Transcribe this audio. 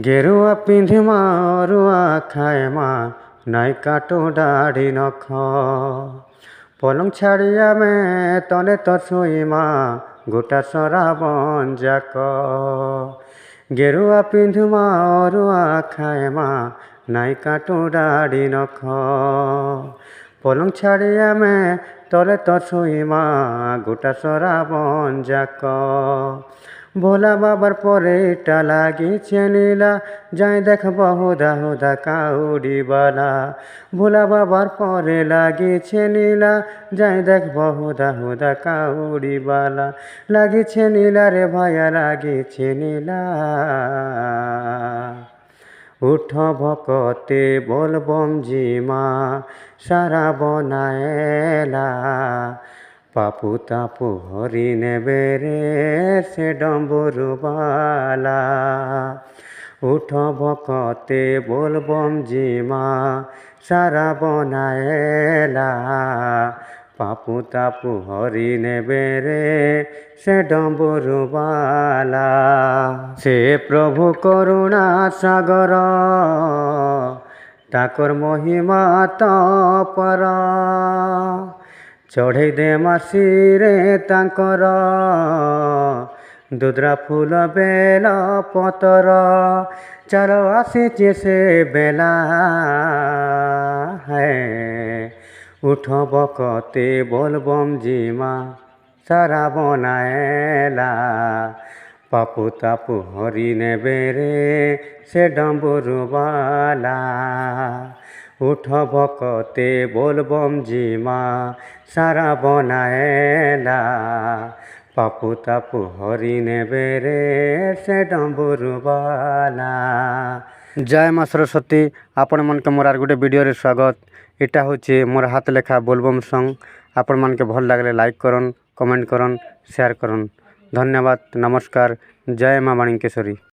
গেরুয়া পিন্ধি মা অরুয়া খায় মা, নাই কাটো দাড়ি নখ। পলং ছাড়ি আমি তনে তো শুই মা, গোটা সরাবন যাক। গেরুয়া পিন্ধি মা অরুয়া খায় মা, নাই কাটো দাড়ি নখ। পলং ছাড়ি আমি তলে তো শুই মা, গোটা সরাবন যাক। ভোলা বাবার পরে এটা লাগিছে নীলা, যাই দেখব হুদা হুদা কাউরিবালা। ভোলা বাবার পরে লাগিছে নীলা, যাই দেখব হুদা হুদা কাউরিবালা। লাগিছে নীলা রে ভাইয়া লাগিছে নীলা। উঠ ভকতে বলবম জিমা, সারা বনায়েলা। পাপু তাপু হরি নেবে রে সে ডম্বুরবালা। উঠ ভকতে বলবম জিমা, সারা বনায়েলা। পাপু তাপু হরি নেবে রে সে ডম্বুরবালা। সে প্রভু করুণা সাগর, তাকর মহিমা তপর। ଚଢ଼େଇ ଦେ ମାସିରେ ତାଙ୍କର, ଦୁଦ୍ରା ଫୁଲ ବେଲ ପତର। ଚାଲ ଆସିଛି ସେ ବେଲା, ଉଠ ବକତେ ବୋଲବମ୍ ଜିମା, ସାରା ବନାଏଲା। ପାପୁ ତାପୁ ହରି ନେବେ ରେ ସେ ଡମ୍ବୁରୁବାଲା। উঠ ভকতে বলবম জিমা, সারা বনায়েলা। পাপু তাপু হরি নেবে রে সে ডম্বুরবালা। জয় মা ସରସ୍ୱତୀ। ଆପଣମାନଙ୍କୁ ମୋର আর ଗୋଟେ ভিডিওରେ ସ୍ୱାଗତ। এটা হচ্ছে মোর হাত লেখা ବୋଲବମ୍ ସଙ୍ଗ। ଆପଣମାନଙ୍କୁ ଭଲ ଲାଗିଲେ ଲାଇକ୍ করুন, কমেন্ট করুন, শেয়ার করুন। ধন্যবাদ, নমস্কার। জয় মা মাণিকেশ্বরী।